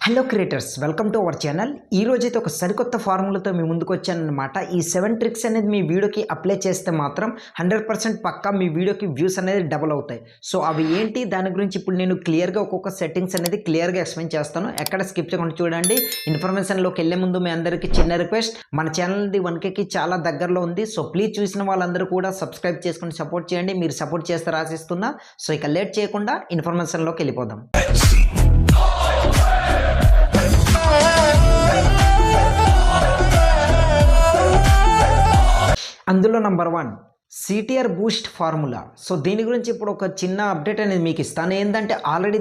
Hello creators, welcome to our channel. ఈ రోజైతే ఒక సరికొత్త ఫార్ములాతో మీ ముందుకు వచ్చానన్నమాట. ఈ 7 ట్రిక్స్ అనేది మీ వీడియోకి అప్లై చేస్తే మాత్రం 100% పక్కా మీ వీడియోకి వ్యూస్ అనేది డబుల్ అవుతాయి. సో అవి ఏంటి, దాని గురించి ఇప్పుడు నేను క్లియర్గా ఒక్కొక్క సెట్టింగ్స్ అనేది క్లియర్గా ఎక్స్ప్లెయిన్ చేస్తాను. ఎక్కడ స్కిప్ చేయకుండా చూడండి. ఇన్ఫర్మేషన్లోకి వెళ్ళే ముందు మీ అందరికీ చిన్న రిక్వెస్ట్, మన ఛానల్ది 1Kకి చాలా దగ్గరలో ఉంది. సో ప్లీజ్ చూసిన వాళ్ళందరూ కూడా సబ్స్క్రైబ్ చేసుకుని సపోర్ట్ చేయండి. మీరు సపోర్ట్ చేస్తే రాసిస్తున్నా. సో ఇక లేట్ చేయకుండా ఇన్ఫర్మేషన్లోకి వెళ్ళిపోదాం. అందులో number 1 CTR Boost formula. So దీని గురించి ఇప్పుడు ఒక చిన్న అప్డేట్ అనేది మీకు ఇస్తాను. ఏంటంటే ఆల్రెడీ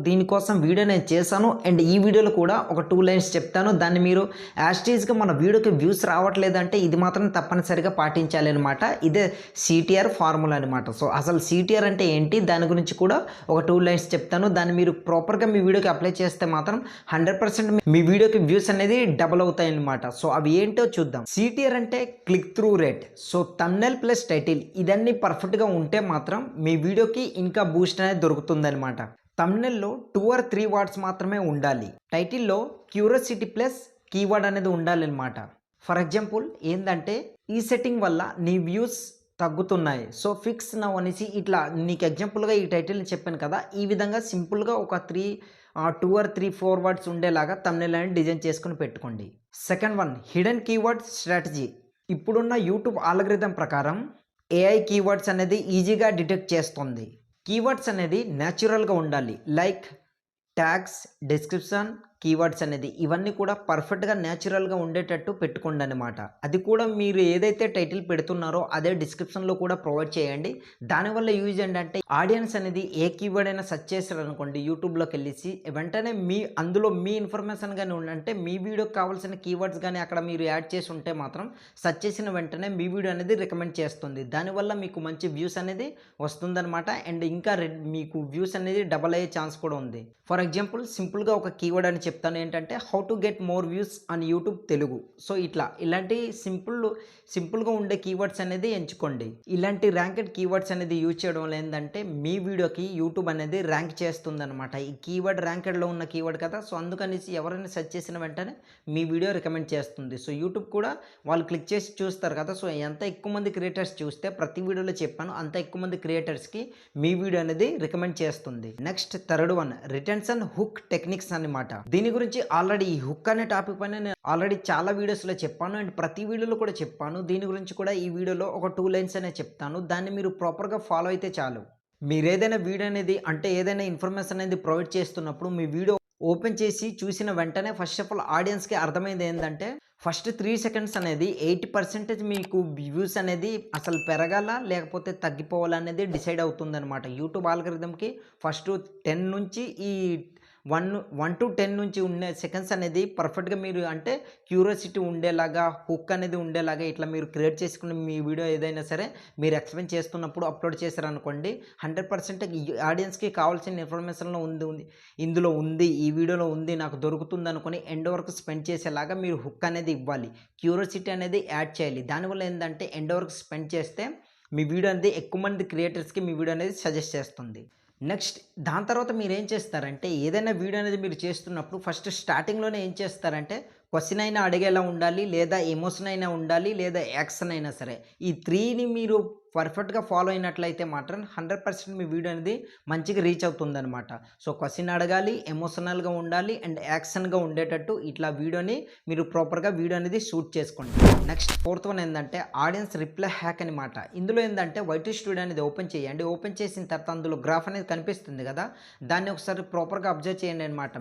దీనికోసం వీడియో నేను చేశాను. అండ్ ఈ వీడియోలో కూడా ఒక 2 లైన్స్ చెప్తాను. దాన్ని మీరు యాస్టీజ్గా మన వీడియోకి వ్యూస్ రావట్లేదంటే ఇది మాత్రం తప్పనిసరిగా పాటించాలి అనమాట. ఇదే సిటిఆర్ ఫార్ములా అనమాట. సో అసలు సిటిఆర్ అంటే ఏంటి, దాని గురించి కూడా ఒక 2 లైన్స్ చెప్తాను. దాన్ని మీరు ప్రాపర్గా మీ వీడియోకి అప్లై చేస్తే మాత్రం 100% మీ వీడియోకి వ్యూస్ అనేది డబుల్ అవుతాయి అనమాట. సో అవి ఏంటో చూద్దాం. సిటిఆర్ అంటే click through rate. So thumbnail plus title ఇదన్నీ పర్ఫెక్ట్గా ఉంటే మాత్రం మీ వీడియోకి ఇంకా బూస్ట్ అనేది దొరుకుతుందనమాట. థంబ్నెయిల్లో 2 or 3 వర్డ్స్ మాత్రమే ఉండాలి. టైటిల్లో క్యూరియాసిటీ ప్లస్ కీవర్డ్ అనేది ఉండాలన్నమాట. ఫర్ ఎగ్జాంపుల్ ఏంటంటే ఈ సెట్టింగ్ వల్ల నీ వ్యూస్ తగ్గుతున్నాయి, సో ఫిక్స్ నవ్ అనేసి ఇట్లా నీకు ఎగ్జాంపుల్గా ఈ టైటిల్ని చెప్పాను కదా, ఈ విధంగా సింపుల్గా ఒక 2 or 3, 4 వర్డ్స్ ఉండేలాగా థంబ్నెయిల్ అనేది డిజైన్ చేసుకుని పెట్టుకోండి. Second one, hidden keyword strategy. ఇప్పుడున్న యూట్యూబ్ ఆల్గరిథం ప్రకారం ఏఐ కీవర్డ్స్ అనేది ఈజీగా డిటెక్ట్ చేస్తుంది. కీవర్డ్స్ అనేది న్యాచురల్గా ఉండాలి. లైక్ ట్యాగ్స్, డిస్క్రిప్షన్, కీవర్డ్స్ అనేది ఇవన్నీ కూడా పర్ఫెక్ట్గా న్యాచురల్గా ఉండేటట్టు పెట్టుకోండి అనమాట. అది కూడా మీరు ఏదైతే టైటిల్ పెడుతున్నారో అదే డిస్క్రిప్షన్లో కూడా ప్రొవైడ్ చేయండి. దానివల్ల యూజ్ ఏంటంటే ఆడియన్స్ అనేది ఏ కీవర్డ్ అయినా సెర్చ్ చేశారనుకోండి యూట్యూబ్లోకి వెళ్ళేసి వెంటనే అందులో మీ ఇన్ఫర్మేషన్ కానీ ఉండంటే మీ వీడియోకి కావాల్సిన కీవర్డ్స్ కానీ అక్కడ మీరు యాడ్ చేసి ఉంటే మాత్రం సెర్చ్ చేసిన వెంటనే మీ వీడియో అనేది రికమెండ్ చేస్తుంది. దానివల్ల మీకు మంచి వ్యూస్ అనేది వస్తుందన్నమాట. అండ్ ఇంకా మీకు వ్యూస్ అనేది డబల్ అయ్యే ఛాన్స్ కూడా ఉంది. ఫర్ ఎగ్జాంపుల్ సింపుల్గా ఒక కీవర్డ్ అని చెప్తాను ఏంటంటే how to get more views on YouTube Telugu. So ఇలాంటి సింపుల్గా ఉండే కీవర్డ్స్ అనేది ఎంచుకోండి. ఇలాంటి ర్యాంకెడ్ కీవర్డ్స్ అనేది యూజ్ చేయడం వల్ల ఏంటంటే మీ వీడియోకి యూట్యూబ్ అనేది ర్యాంక్ చేస్తుంది అనమాట. ఈ కీవర్డ్ ర్యాంకెడ్లో ఉన్న కీవర్డ్ కదా, సో అందుకనేసి ఎవరైనా సెర్చ్ చేసిన వెంటనే మీ వీడియో రికమెండ్ చేస్తుంది. సో యూట్యూబ్ కూడా వాళ్ళు క్లిక్ చేసి చూస్తారు కదా, సో ఎంత ఎక్కువ మంది క్రియేటర్స్ చూస్తే ప్రతి వీడియోలో చెప్పాను అంత ఎక్కువ మంది క్రియేటర్స్కి మీ వీడియో అనేది రికమెండ్ చేస్తుంది. Next third one, retention hook techniques అన్నమాట. దీని గురించి ఆల్రెడీ ఈ హుక్ అనే టాపిక్ పైన నేను ఆల్రెడీ చాలా వీడియోస్లో చెప్పాను అండ్ ప్రతి వీడియోలో కూడా చెప్పాను. దీని గురించి కూడా ఈ వీడియోలో ఒక 2 లైన్స్ అనే చెప్తాను. దాన్ని మీరు ప్రాపర్గా ఫాలో అయితే చాలు. మీరు ఏదైనా వీడియో అనేది అంటే ఏదైనా ఇన్ఫర్మేషన్ అనేది ప్రొవైడ్ చేస్తున్నప్పుడు మీ వీడియో ఓపెన్ చేసి చూసిన వెంటనే ఫస్ట్ ఆఫ్ ఆల్ ఆడియన్స్కి అర్థమైంది ఏంటంటే ఫస్ట్ 3 seconds అనేది 80% మీకు వ్యూస్ అనేది అసలు పెరగాల లేకపోతే తగ్గిపోవాలా అనేది డిసైడ్ అవుతుందన్నమాట. యూట్యూబ్ ఆల్గరిథంకి ఫస్ట్ 10 నుంచి ఈ 1 to 10 నుంచి ఉండే సెకండ్స్ అనేది పర్ఫెక్ట్గా మీరు అంటే క్యూరియాసిటీ ఉండేలాగా హుక్ అనేది ఉండేలాగా ఇట్లా మీరు క్రియేట్ చేసుకుని మీ వీడియో ఏదైనా సరే మీరు ఎక్స్ప్లెయిన్ చేస్తున్నప్పుడు అప్లోడ్ చేశారనుకోండి 100% ఆడియన్స్కి కావాల్సిన ఇన్ఫర్మేషన్లో ఇందులో ఉంది, ఈ వీడియోలో ఉంది, నాకు దొరుకుతుంది అనుకుని ఎండ్ వరకు స్పెండ్ చేసేలాగా మీరు హుక్ అనేది ఇవ్వాలి. క్యూరియాసిటీ అనేది యాడ్ చేయాలి. దానివల్ల ఏంటంటే ఎండ్ వరకు స్పెండ్ చేస్తే మీ వీడియో అనేది ఎక్కువ మంది క్రియేటర్స్కి మీ వీడియో అనేది సజెస్ట్ చేస్తుంది. నెక్స్ట్ దాని తర్వాత మీరు ఏం చేస్తారంటే ఏదైనా వీడియో అనేది మీరు చేస్తున్నప్పుడు ఫస్ట్ స్టార్టింగ్లోనే ఏం చేస్తారంటే క్వశ్చన్ అయినా అడిగేలా ఉండాలి, లేదా ఎమోషన్ అయినా ఉండాలి, లేదా యాక్షన్ అయినా సరే. ఈ 3ని మీరు పర్ఫెక్ట్గా ఫాలో అయినట్లయితే మాత్రం 100% మీ వీడియో అనేది మంచిగా రీచ్ అవుతుందన్నమాట. సో క్వశ్చన్ అడగాలి, ఎమోషనల్గా ఉండాలి అండ్ యాక్షన్గా ఉండేటట్టు ఇట్లా వీడియోని మీరు ప్రాపర్గా వీడియో అనేది షూట్ చేసుకోండి. నెక్స్ట్ 4th వన్ ఏంటంటే ఆడియన్స్ రిప్లై హ్యాక్ అనమాట. ఇందులో ఏంటంటే వైటీ స్టూడియో అనేది ఓపెన్ చేయండి. ఓపెన్ చేసిన తర్వాత అందులో గ్రాఫ్ అనేది కనిపిస్తుంది కదా, దాన్ని ఒకసారి ప్రాపర్గా అబ్జర్వ్ చేయండి అనమాట.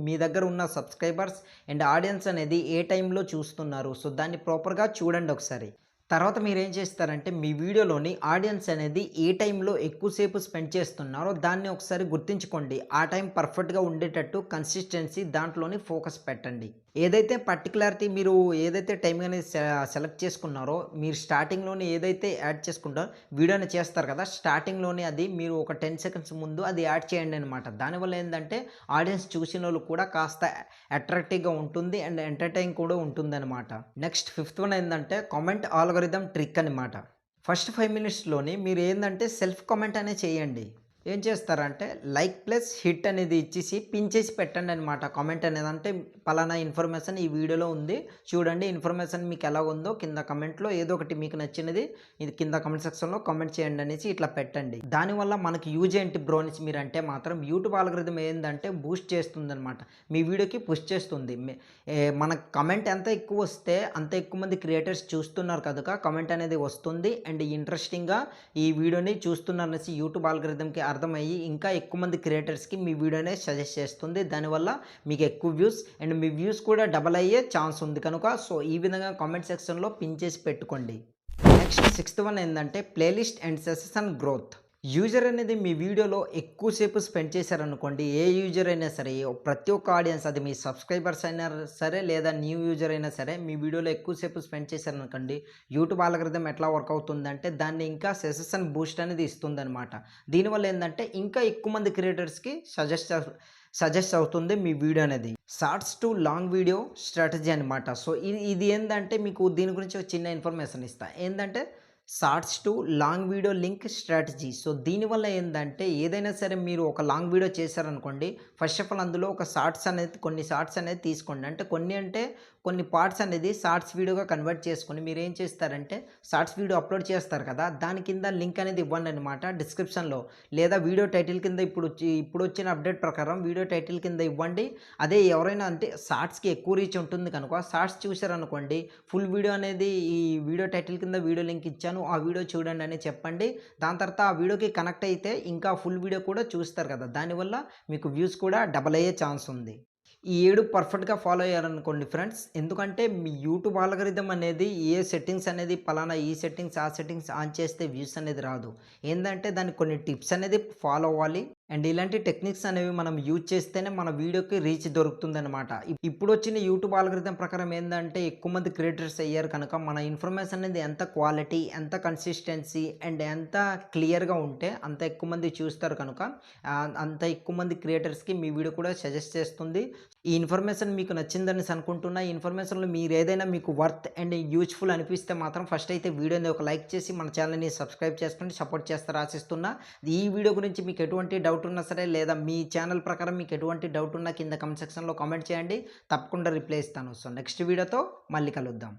మీ దగ్గర ఉన్న సబ్స్క్రైబర్స్ అండ్ ఆడియన్స్ అనేది ఏ టైంలో చూస్తున్నారు, సో దాన్ని ప్రాపర్గా చూడండి ఒకసారి. తర్వాత మీరు ఏం చేస్తారంటే మీ వీడియోలోని ఆడియన్స్ అనేది ఏ టైంలో ఎక్కువసేపు స్పెండ్ చేస్తున్నారో దాన్ని ఒకసారి గుర్తించుకోండి. ఆ టైం పర్ఫెక్ట్గా ఉండేటట్టు కన్సిస్టెన్సీ దాంట్లోని ఫోకస్ పెట్టండి. ఏదైతే పర్టికులారిటీ మీరు ఏదైతే టైం అనేది సెలెక్ట్ చేసుకున్నారో మీరు స్టార్టింగ్లోనే ఏదైతే యాడ్ చేసుకుంటారో వీడియోని చేస్తారు కదా, స్టార్టింగ్లోనే అది మీరు ఒక 10 seconds ముందు అది యాడ్ చేయండి అనమాట. దానివల్ల ఏంటంటే ఆడియన్స్ చూసిన వాళ్ళు కూడా కాస్త అట్రాక్టివ్గా ఉంటుంది అండ్ ఎంటర్టైన్ కూడా ఉంటుంది అనమాట. నెక్స్ట్ 5th వన్ ఏంటంటే కామెంట్ ఆల్గరిథం ట్రిక్ అనమాట. ఫస్ట్ 5 minutesలోని మీరు ఏంటంటే సెల్ఫ్ కామెంట్ అనే చేయండి. ఏం చేస్తారంటే లైక్ ప్లస్ హిట్ అనేది ఇచ్చేసి పిన్ చేసి పెట్టండి అనమాట. కామెంట్ అనేది అంటే పలానా ఇన్ఫర్మేషన్ ఈ వీడియోలో ఉంది చూడండి. ఇన్ఫర్మేషన్ మీకు ఎలా ఉందో కింద కమెంట్లో ఏదో ఒకటి మీకు నచ్చినది ఇది కింద కమెంట్ సెక్షన్లో కామెంట్ చేయండి అనేసి ఇట్లా పెట్టండి. దానివల్ల మనకి యూజ్ ఏంటి బ్రో అనేసి మీరు అంటే మాత్రం యూట్యూబ్ ఆల్గోరిథం ఏంటంటే బూస్ట్ చేస్తుంది అనమాట. మీ వీడియోకి పుష్ చేస్తుంది. మన కమెంట్ ఎంత ఎక్కువ వస్తే అంత ఎక్కువ మంది క్రియేటర్స్ చూస్తున్నారు కనుక కమెంట్ అనేది వస్తుంది. అండ్ ఇంట్రెస్టింగ్గా ఈ వీడియోని చూస్తున్నారు అనేసి యూట్యూబ్ ఆల్గోరిథంకి అర్థమయ్యి ఇంకా ఎక్కువ మంది క్రియేటర్స్కి మీ వీడియోనే సజెస్ట్ చేస్తుంది. దానివల్ల మీకు ఎక్కువ వ్యూస్ అండ్ మీ వ్యూస్ కూడా డబల్ అయ్యే ఛాన్స్ ఉంది కనుక సో ఈ విధంగా కామెంట్ సెక్షన్లో పిన్ చేసి పెట్టుకోండి. నెక్స్ట్ 6th వన్ ఏంటంటే playlist and session growth. User అనేది మీ వీడియోలో ఎక్కువసేపు స్పెండ్ చేశారనుకోండి, ఏ యూజర్ అయినా సరే ప్రతి ఒక్క ఆడియన్స్ అది మీ సబ్స్క్రైబర్స్ అయినా సరే లేదా న్యూ యూజర్ అయినా సరే మీ వీడియోలో ఎక్కువసేపు స్పెండ్ చేశారనుకోండి, యూట్యూబ్ ఆల్గోరిథం ఎట్లా వర్క్ అవుతుందంటే దాన్ని ఇంకా సజెషన్ బూస్ట్ అనేది ఇస్తుందన్నమాట. దీనివల్ల ఏంటంటే ఇంకా ఎక్కువ మంది క్రియేటర్స్కి సజెస్ట్ అవుతుంది మీ వీడియో అనేది. Shorts to long video strategy అనమాట. సో ఇది ఏంటంటే మీకు దీని గురించి ఒక చిన్న ఇన్ఫర్మేషన్ ఇస్తా. ఏంటంటే shorts to long video link strategy. So దీనివల్ల ఏంటంటే ఏదైనా సరే మీరు ఒక లాంగ్ వీడియో చేశారనుకోండి, ఫస్ట్ ఆఫ్ ఆల్ అందులో ఒక కొన్ని షార్ట్స్ అనేది తీసుకోండి. అంటే కొన్ని పార్ట్స్ అనేది షార్ట్స్ వీడియోగా కన్వర్ట్ చేసుకొని మీరు ఏం చేస్తారంటే షార్ట్స్ వీడియో అప్లోడ్ చేస్తారు కదా, దాని కింద లింక్ అనేది ఇవ్వండి అనమాట డిస్క్రిప్షన్లో, లేదా వీడియో టైటిల్ కింద ఇప్పుడు వచ్చిన అప్డేట్ ప్రకారం వీడియో టైటిల్ కింద ఇవ్వండి. అదే ఎవరైనా అంటే షార్ట్స్కి ఎక్కువ రీచ్ ఉంటుంది కనుక షార్ట్స్ చూశారనుకోండి, ఫుల్ వీడియో అనేది ఈ వీడియో టైటిల్ కింద వీడియో లింక్ ఇచ్చాను ఆ వీడియో చూడండి అని చెప్పండి. దాని తర్వాత ఆ వీడియోకి కనెక్ట్ అయితే ఇంకా ఫుల్ వీడియో కూడా చూస్తారు కదా, దానివల్ల మీకు వ్యూస్ కూడా డబల్ అయ్యే ఛాన్స్ ఉంది. ఈ 7 పర్ఫెక్ట్గా ఫాలో అయ్యారనుకోండి ఫ్రెండ్స్, ఎందుకంటే మీ యూట్యూబ్ ఆల్గోరిథం అనేది ఏ సెట్టింగ్స్ అనేది పలానా ఈ సెట్టింగ్స్ ఆ సెట్టింగ్స్ ఆన్ చేస్తే వ్యూస్ అనేది రాదు. ఏంటంటే దానికి కొన్ని టిప్స్ అనేది ఫాలో అవ్వాలి. అండ్ ఇలాంటి టెక్నిక్స్ అనేవి మనం యూజ్ చేస్తేనే మన వీడియోకి రీచ్ దొరుకుతుందనమాట. ఇప్పుడు వచ్చిన యూట్యూబ్ ఆల్గోరిథం ప్రకారం ఏంటంటే ఎక్కువ మంది క్రియేటర్స్ అయ్యారు కనుక మన ఇన్ఫర్మేషన్ అనేది ఎంత క్వాలిటీ, ఎంత కన్సిస్టెన్సీ అండ్ ఎంత క్లియర్గా ఉంటే అంత ఎక్కువ మంది చూస్తారు కనుక అంత ఎక్కువ మంది క్రియేటర్స్కి మీ వీడియో కూడా సజెస్ట్ చేస్తుంది. ఈ ఇన్ఫర్మేషన్ మీకు నచ్చిందని అనుకుంటున్నా. ఈ ఇన్ఫర్మేషన్లో మీరు ఏదైనా మీకు వర్త్ అండ్ యూజ్ఫుల్ అనిపిస్తే మాత్రం ఫస్ట్ అయితే వీడియోని ఒక లైక్ చేసి మన ఛానల్ని సబ్స్క్రైబ్ చేసుకొని సపోర్ట్ చేస్తారు ఆశిస్తున్నా. ఈ వీడియో గురించి మీకు ఎటువంటి డౌట్ ఉన్నా సరే లేదా మీ ఛానల్ ప్రకారం మీకు ఎటువంటి డౌట్ ఉన్నా కింద కమెంట్ సెక్షన్లో కామెంట్ చేయండి, తప్పకుండా రిప్లై ఇస్తాను. సో నెక్స్ట్ వీడియోతో మళ్ళీ కలుద్దాం.